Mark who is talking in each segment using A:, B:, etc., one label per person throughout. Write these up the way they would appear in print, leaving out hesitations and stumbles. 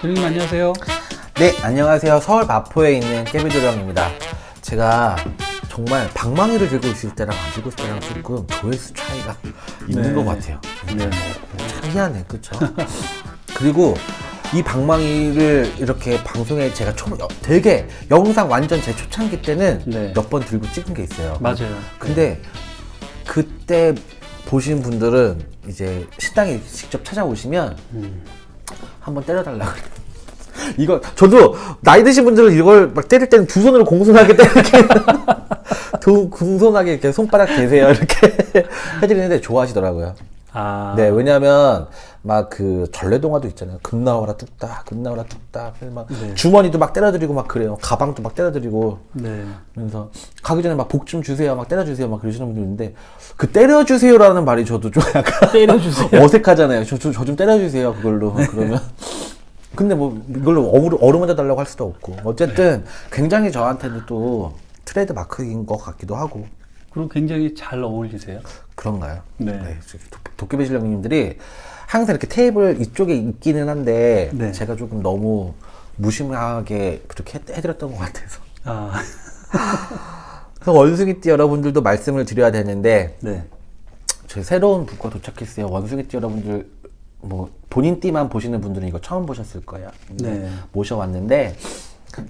A: 대리님 안녕하세요.
B: 네, 안녕하세요. 서울 마포에 있는 깨비도령입니다. 제가 정말 방망이를 들고 있을 때랑 안 들고 있을 때랑 조금 조회수 차이가 있는 것 같아요.
A: 네.
B: 참 희한해, 그쵸? 그리고 이 방망이를 이렇게 방송에 제가 되게 영상 완전 제 초창기 때는
A: 네.
B: 몇 번 들고 찍은 게 있어요.
A: 맞아요.
B: 근데 그때 보신 분들은 이제 식당에 직접 찾아오시면 한번 때려달라 그래요. 이거 저도 나이 드신 분들은 이걸 막 때릴 때는 두 손으로 공손하게 때리게 공손하게 이렇게 손바닥 대세요 이렇게 해드리는데 좋아하시더라고요.
A: 아.
B: 네, 왜냐면 막 그 전래동화도 있잖아요. 금 나와라 뚝딱, 금 나와라 뚝딱. 막
A: 네.
B: 주머니도 막 때려드리고 막 그래요. 가방도 막 때려드리고.
A: 네.
B: 그래서 가기 전에 막 복 좀 주세요, 막 때려주세요, 막 그러시는 분들 있는데 그 때려주세요라는 말이 저도 좀 약간
A: 때려주세요.
B: 어색하잖아요. 저 좀 때려주세요 그걸로. 그러면. 근데 뭐 이걸로 어루만져 달라고 할 수도 없고. 어쨌든 굉장히 저한테는 또 트레이드 마크인 것 같기도 하고.
A: 그리고 굉장히 잘 어울리세요.
B: 그런가요?
A: 네.
B: 도깨비 실령님들이 항상 이렇게 테이블 이쪽에 있기는 한데
A: 네.
B: 제가 조금 너무 무심하게 그렇게 해드렸던 것 같아서.
A: 아.
B: 그래서 원숭이띠 여러분들도 말씀을 드려야 되는데
A: 네.
B: 저희 새로운 북과 도착했어요. 원숭이띠 여러분들 뭐 본인 띠만 보시는 분들은 이거 처음 보셨을 거예요.
A: 네.
B: 모셔왔는데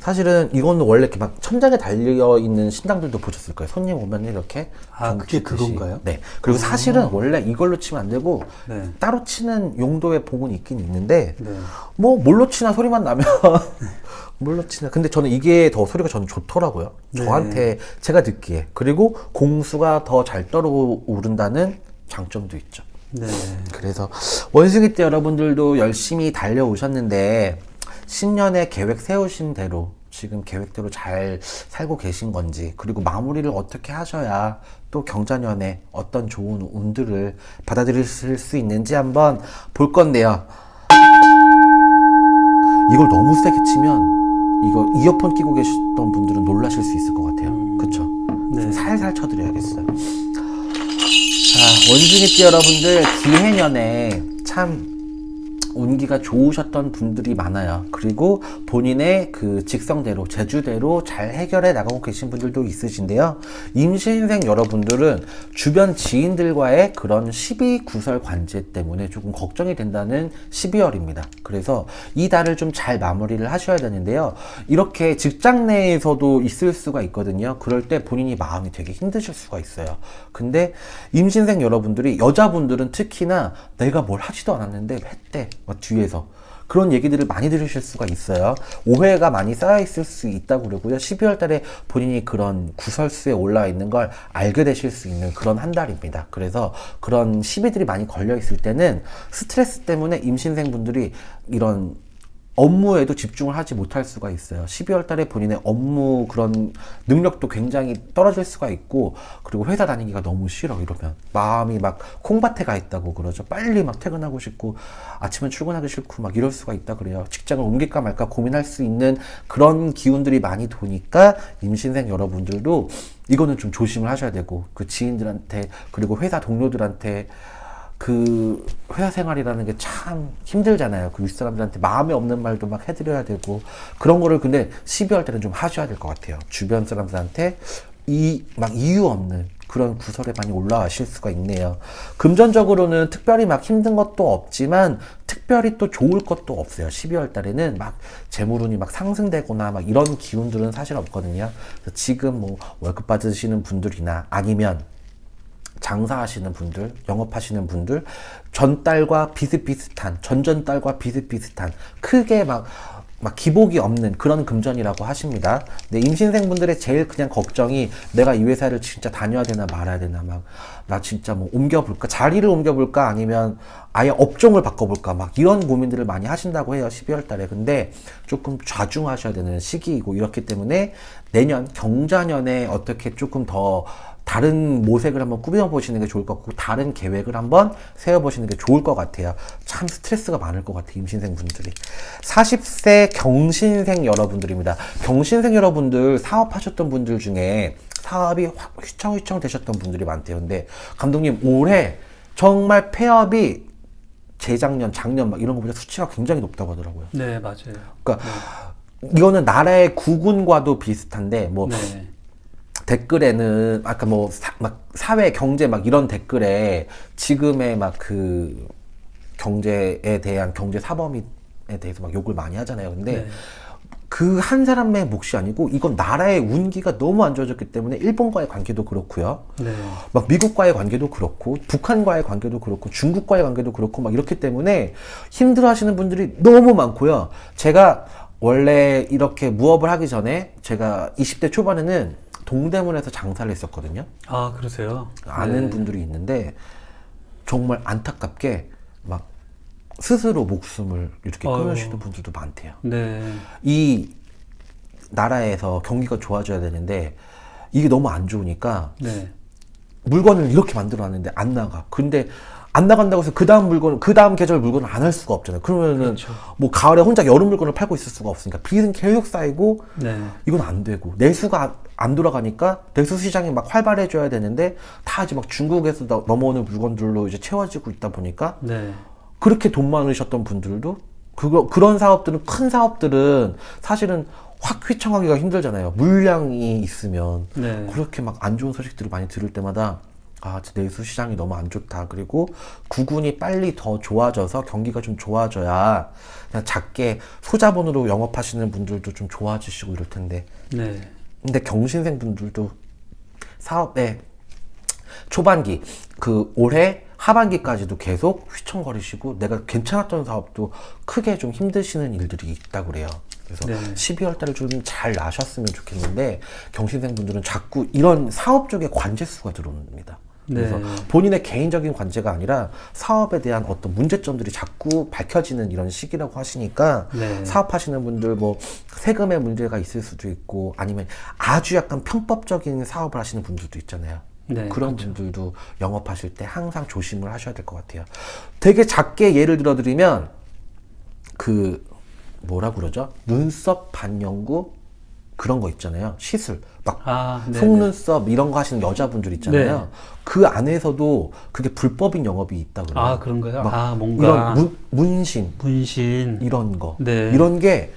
B: 사실은 이거는 원래 이렇게 막 천장에 달려 있는 신당들도 보셨을 거예요. 손님 오면 이렇게.
A: 아, 그게 그건가요?
B: 네. 그리고 사실은 원래 이걸로 치면 안 되고
A: 네.
B: 따로 치는 용도의 봉은 있긴 있는데
A: 네.
B: 뭐 뭘로 치나 소리만 나면 뭘로 치나. 근데 저는 이게 더 소리가 저는 좋더라고요.
A: 네.
B: 저한테 제가 듣기에. 그리고 공수가 더 잘 떠오른다는 장점도 있죠.
A: 네.
B: 그래서 원숭이 때 여러분들도 열심히 달려오셨는데 신년에 계획 세우신 대로 지금 계획대로 잘 살고 계신 건지, 그리고 마무리를 어떻게 하셔야 또 경자년에 어떤 좋은 운들을 받아들이실 수 있는지 한번 볼 건데요. 이걸 너무 세게 치면 이거 이어폰 끼고 계셨던 분들은 놀라실 수 있을 것 같아요. 그쵸?
A: 네.
B: 좀 살살 쳐드려야겠어요. 자, 원숭이띠 여러분들 기해년에 참 운기가 좋으셨던 분들이 많아요. 그리고 본인의 그 직성대로, 재주대로 잘 해결해 나가고 계신 분들도 있으신데요. 임신생 여러분들은 주변 지인들과의 그런 시비 구설 관계 때문에 조금 걱정이 된다는 12월입니다. 그래서 이 달을 좀 잘 마무리를 하셔야 되는데요. 이렇게 직장 내에서도 있을 수가 있거든요. 그럴 때 본인이 마음이 되게 힘드실 수가 있어요. 근데 임신생 여러분들이, 여자분들은 특히나 내가 뭘 하지도 않았는데 했대. 막 뒤에서 그런 얘기들을 많이 들으실 수가 있어요. 오해가 많이 쌓여 있을 수 있다고 그러고요. 12월 달에 본인이 그런 구설수에 올라와 있는 걸 알게 되실 수 있는 그런 한 달입니다. 그래서 그런 시비들이 많이 걸려 있을 때는 스트레스 때문에 임신생 분들이 이런 업무에도 집중을 하지 못할 수가 있어요. 12월 달에 본인의 업무 그런 능력도 굉장히 떨어질 수가 있고, 그리고 회사 다니기가 너무 싫어 이러면 마음이 막 콩밭에 가 있다고 그러죠. 빨리 막 퇴근하고 싶고 아침에 출근하기 싫고 막 이럴 수가 있다 그래요. 직장을 옮길까 말까 고민할 수 있는 그런 기운들이 많이 도니까 임신생 여러분들도 이거는 좀 조심을 하셔야 되고, 그 지인들한테 그리고 회사 동료들한테 그 회사 생활이라는 게 참 힘들잖아요. 그 윗사람들한테 마음에 없는 말도 막 해드려야 되고 그런 거를 근데 12월 때는 좀 하셔야 될 것 같아요. 주변 사람들한테 막 이유 없는 그런 구설에 많이 올라가실 수가 있네요. 금전적으로는 특별히 막 힘든 것도 없지만 특별히 또 좋을 것도 없어요. 12월 달에는 막 재물운이 막 상승되거나 막 이런 기운들은 사실 없거든요. 그래서 지금 뭐 월급 받으시는 분들이나 아니면 장사하시는 분들, 영업하시는 분들, 전달과 비슷비슷한, 전전달과 비슷비슷한, 크게 막 기복이 없는 그런 금전이라고 하십니다. 근데 임신생 분들의 제일 그냥 걱정이 내가 이 회사를 진짜 다녀야 되나 말아야 되나, 나 진짜 뭐 옮겨볼까, 자리를 옮겨볼까, 아니면 아예 업종을 바꿔볼까, 막 이런 고민들을 많이 하신다고 해요. 12월 달에. 근데 조금 좌중하셔야 되는 시기이고, 이렇기 때문에 내년 경자년에 어떻게 조금 더 다른 모색을 한번 꾸며보시는 게 좋을 것 같고, 다른 계획을 한번 세워보시는 게 좋을 것 같아요. 참 스트레스가 많을 것 같아요, 임신생 분들이. 40세 경신생 여러분들입니다. 경신생 여러분들, 사업하셨던 분들 중에 사업이 휘청휘청 되셨던 분들이 많대요. 근데 감독님, 올해 정말 폐업이 재작년, 작년 막 이런 거보다 수치가 굉장히 높다고 하더라고요.
A: 네, 맞아요.
B: 그러니까 이거는 나라의 국운과도 비슷한데 뭐
A: 네.
B: 댓글에는 아까 뭐 막 사회 경제 막 이런 댓글에 지금의 막 그 경제에 대한 경제 사범에 대해서 막 욕을 많이 하잖아요. 근데
A: 네.
B: 그 한 사람의 몫이 아니고 이건 나라의 운기가 너무 안 좋아졌기 때문에 일본과의 관계도 그렇고요.
A: 네.
B: 막 미국과의 관계도 그렇고 북한과의 관계도 그렇고 중국과의 관계도 그렇고 막 이렇기 때문에 힘들어하시는 분들이 너무 많고요. 제가 원래 이렇게 무업을 하기 전에 제가 20대 초반에는 동대문에서 장사를 했었거든요.
A: 아, 그러세요?
B: 아는
A: 네.
B: 분들이 있는데 정말 안타깝게 막 스스로 목숨을 이렇게
A: 아유.
B: 끊으시는 분들도 많대요.
A: 네.
B: 이 나라에서 경기가 좋아져야 되는데 이게 너무 안 좋으니까
A: 네.
B: 물건을 이렇게 만들어 놨는데 안 나가. 근데 안 나간다고 해서 그 다음 물건, 그 다음 계절 물건을 안 할 수가 없잖아요. 그러면은
A: 그렇죠.
B: 뭐 가을에 혼자 여름 물건을 팔고 있을 수가 없으니까 빚은 계속 쌓이고
A: 네.
B: 이건 안 되고 내수가 안 돌아가니까 내수 시장이 막 활발해져야 되는데 다 이제 막 중국에서 넘어오는 물건들로 이제 채워지고 있다 보니까
A: 네.
B: 그렇게 돈 많으셨던 분들도 그런 사업들은 큰 사업들은 사실은 확 휘청하기가 힘들잖아요. 물량이 있으면
A: 네.
B: 그렇게 막 안 좋은 소식들을 많이 들을 때마다 아, 내수 시장이 너무 안 좋다. 그리고 구군이 빨리 더 좋아져서 경기가 좀 좋아져야 그냥 작게 소자본으로 영업하시는 분들도 좀 좋아지시고 이럴 텐데.
A: 네.
B: 근데 경신생 분들도 사업의 초반기, 그 올해 하반기까지도 계속 휘청거리시고 내가 괜찮았던 사업도 크게 좀 힘드시는 일들이 있다고 그래요. 그래서
A: 네.
B: 12월 달에 좀 잘 나셨으면 좋겠는데 경신생 분들은 자꾸 이런 사업 쪽에 관제수가 들어옵니다. 그래서
A: 네.
B: 본인의 개인적인 관제가 아니라 사업에 대한 어떤 문제점들이 자꾸 밝혀지는 이런 시기라고 하시니까
A: 네.
B: 사업하시는 분들 뭐 세금에 문제가 있을 수도 있고 아니면 아주 약간 편법적인 사업을 하시는 분들도 있잖아요.
A: 네,
B: 그런
A: 그렇죠.
B: 분들도 영업하실 때 항상 조심을 하셔야 될 것 같아요. 되게 작게 예를 들어드리면 그 뭐라 그러죠? 눈썹 반영구 그런 거 있잖아요. 시술 막
A: 아, 네.
B: 속눈썹 이런 거 하시는 여자분들 있잖아요.
A: 네.
B: 그 안에서도 그게 불법인 영업이 있다 그래요.
A: 아, 그런가요?
B: 막
A: 아, 뭔가
B: 이런 문신
A: 분신.
B: 이런 거
A: 네.
B: 이런 게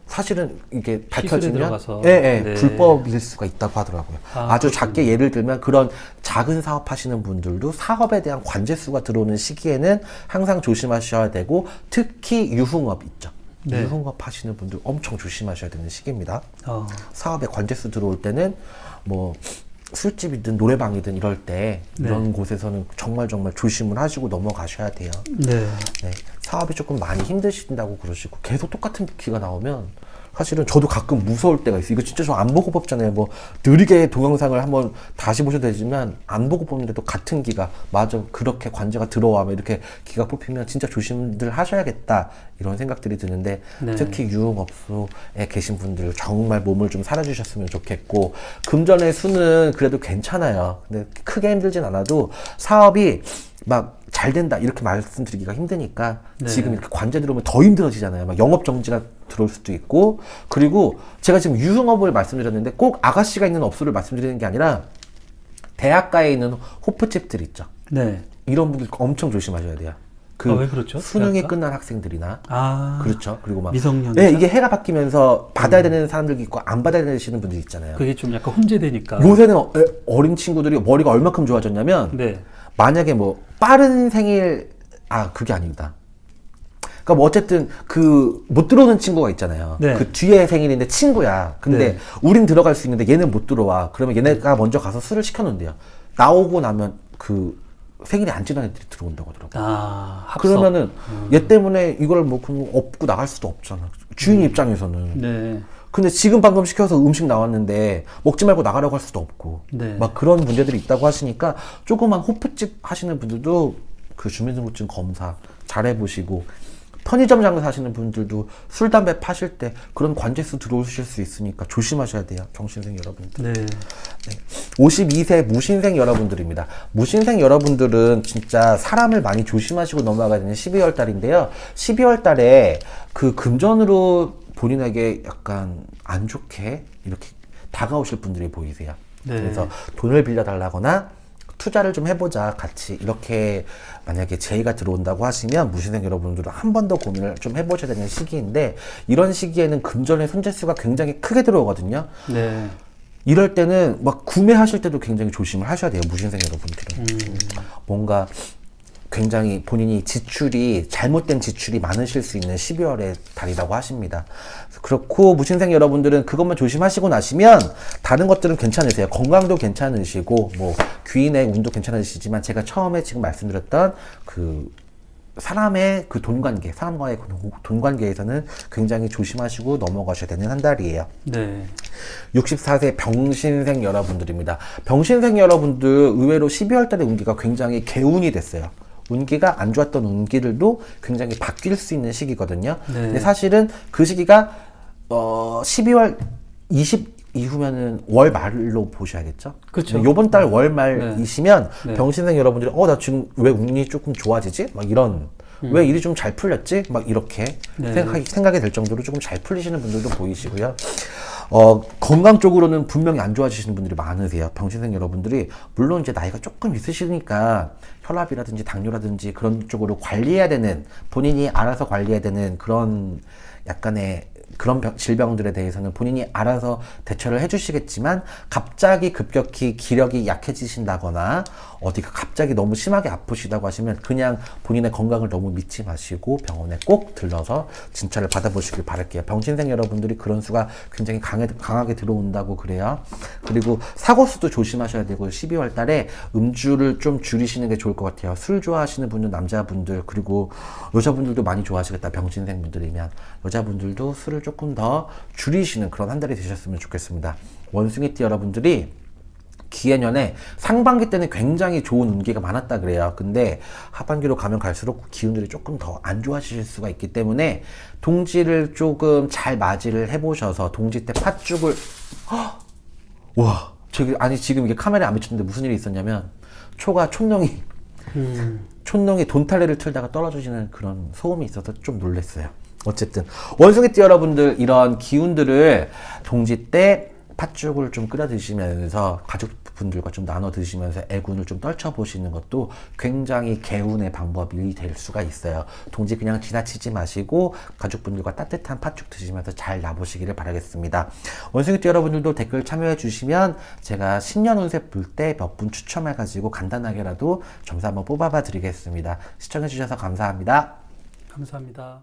B: 사실은 이게 밝혀지면
A: 들어가서. 네.
B: 불법일 수가 있다고 하더라고요.
A: 아,
B: 아주 작게 예를 들면 그런 작은 사업 하시는 분들도 사업에 대한 관제수가 들어오는 시기에는 항상 조심하셔야 되고 특히 유흥업 있죠.
A: 네.
B: 유흥업 하시는 분들 엄청 조심하셔야 되는 시기입니다.
A: 어.
B: 사업에 관제수 들어올 때는 뭐 술집이든 노래방이든 이럴 때
A: 네.
B: 이런 곳에서는 정말 조심을 하시고 넘어가셔야 돼요.
A: 네.
B: 네, 사업이 조금 많이 힘드신다고 그러시고 계속 똑같은 기가 나오면 사실은 저도 가끔 무서울 때가 있어요. 이거 진짜 저 안 보고 뽑잖아요. 뭐 느리게 동영상을 한번 다시 보셔도 되지만 안 보고 뽑는데도 같은 기가 맞아 그렇게 관제가 들어와면 이렇게 기가 뽑히면 진짜 조심들 하셔야겠다 이런 생각들이 드는데
A: 네.
B: 특히 유흥업소에 계신 분들 정말 몸을 좀 살아주셨으면 좋겠고 금전의 수는 그래도 괜찮아요. 근데 크게 힘들진 않아도 사업이 막 잘 된다 이렇게 말씀드리기가 힘드니까
A: 네.
B: 지금 이렇게 관제 들어오면 더 힘들어지잖아요. 막 영업 정지가 들어올 수도 있고 그리고 제가 지금 유흥업을 말씀드렸는데 꼭 아가씨가 있는 업소를 말씀드리는 게 아니라 대학가에 있는 호프집들 있죠.
A: 네.
B: 이런 분들 엄청 조심하셔야 돼요. 그
A: 왜 그렇죠?
B: 수능이
A: 대학가?
B: 끝난 학생들이나
A: 아.
B: 그렇죠. 그리고 막
A: 미성년자?
B: 네, 이게 해가 바뀌면서 받아야 되는 사람들도 있고 안 받아야 되시는 분들이 있잖아요.
A: 그게 좀 약간 혼재되니까.
B: 요새는 어린 친구들이 머리가 얼마큼 좋아졌냐면
A: 네.
B: 만약에 뭐 빠른 생일 그게 아니다. 그러니까 뭐 어쨌든 그 못 들어오는 친구가 있잖아요.
A: 네.
B: 그 뒤에 생일인데 친구야. 근데
A: 네.
B: 우린 들어갈 수 있는데 얘는 못 들어와. 그러면 얘네가 먼저 가서 술을 시켜놓는데요. 나오고 나면 그 생일이 안 지난 애들이 들어온다고 하더라고요.
A: 아, 합석.
B: 그러면은 얘 때문에 이걸 뭐 그럼 업고 나갈 수도 없잖아. 주인 입장에서는.
A: 네.
B: 근데 지금 방금 시켜서 음식 나왔는데 먹지 말고 나가라고 할 수도 없고
A: 네.
B: 막 그런 문제들이 있다고 하시니까 조그만 호프집 하시는 분들도 그 주민등록증 검사 잘 해보시고 편의점 장사 하시는 분들도 술, 담배 파실 때 그런 관제수 들어오실 수 있으니까 조심하셔야 돼요. 경신생 여러분들.
A: 네.
B: 52세 무신생 여러분들입니다. 무신생 여러분들은 진짜 사람을 많이 조심하시고 넘어가야 되는 12월 달인데요. 12월 달에 그 금전으로 본인에게 약간 안 좋게 이렇게 다가오실 분들이 보이세요.
A: 네.
B: 그래서 돈을 빌려달라거나 투자를 좀 해보자 같이 이렇게 만약에 제의가 들어온다고 하시면 무신생 여러분들은 한 번 더 고민을 좀 해보셔야 되는 시기인데 이런 시기에는 금전의 손재수가 굉장히 크게 들어오거든요.
A: 네.
B: 이럴 때는 막 구매하실 때도 굉장히 조심을 하셔야 돼요. 무신생 여러분들은. 뭔가 굉장히 본인이 지출이 잘못된 지출이 많으실 수 있는 12월의 달이라고 하십니다. 그렇고 무신생 여러분들은 그것만 조심하시고 나시면 다른 것들은 괜찮으세요. 건강도 괜찮으시고 뭐 귀인의 운도 괜찮으시지만 제가 처음에 지금 말씀드렸던 그 사람의 그 돈 관계, 사람과의 돈 관계에서는 굉장히 조심하시고 넘어가셔야 되는 한 달이에요.
A: 네.
B: 64세 병신생 여러분들입니다. 병신생 여러분들 의외로 12월 달에 운기가 굉장히 개운이 됐어요. 운기가 안 좋았던 운기들도 굉장히 바뀔 수 있는 시기거든요.
A: 네.
B: 근데 사실은 그 시기가 12월 20 이후면은 월 말로 보셔야겠죠.
A: 그렇죠.
B: 요번 달 월 말이시면
A: 네.
B: 병신생 여러분들이 나 지금 왜 운이 조금 좋아지지? 막 이런 왜 일이 좀 잘 풀렸지? 막 이렇게
A: 네.
B: 생각이 될 정도로 조금 잘 풀리시는 분들도 보이시고요. 건강 쪽으로는 분명히 안 좋아지시는 분들이 많으세요. 병신생 여러분들이 물론 이제 나이가 조금 있으시니까 혈압이라든지 당뇨라든지 그런 쪽으로 관리해야 되는 본인이 알아서 관리해야 되는 그런 약간의 그런 질병들에 대해서는 본인이 알아서 대처를 해주시겠지만 갑자기 급격히 기력이 약해지신다거나 어디가 갑자기 너무 심하게 아프시다고 하시면 그냥 본인의 건강을 너무 믿지 마시고 병원에 꼭 들러서 진찰을 받아보시길 바랄게요. 병신생 여러분들이 그런 수가 굉장히 강하게 들어온다고 그래요. 그리고 사고수도 조심하셔야 되고 12월 달에 음주를 좀 줄이시는 게 좋을 것 같아요. 술 좋아하시는 분들, 남자분들 그리고 여자분들도 많이 좋아하시겠다. 병신생 분들이면 여자분들도 술을 조금 더 줄이시는 그런 한 달이 되셨으면 좋겠습니다. 원숭이띠 여러분들이 기해년에 상반기 때는 굉장히 좋은 운기가 많았다 그래요. 근데 하반기로 가면 갈수록 기운들이 조금 더 안 좋아지실 수가 있기 때문에 동지를 조금 잘 맞이를 해보셔서 동지 때 팥죽을 와 지금 이게 카메라에 안 비쳤는데 무슨 일이 있었냐면 촌농이 돈탈래를 틀다가 떨어지는 그런 소음이 있어서 좀 놀랐어요. 어쨌든 원숭이띠 여러분들 이런 기운들을 동지 때 팥죽을 좀 끓여 드시면서 가족분들과 좀 나눠 드시면서 애군을 좀 떨쳐보시는 것도 굉장히 개운의 방법이 될 수가 있어요. 동지 그냥 지나치지 마시고 가족분들과 따뜻한 팥죽 드시면서 잘 나보시기를 바라겠습니다. 원숭이띠 여러분들도 댓글 참여해 주시면 제가 신년 운세 볼 때 몇 분 추첨해가지고 간단하게라도 점수 한번 뽑아봐 드리겠습니다. 시청해 주셔서 감사합니다.
A: 감사합니다.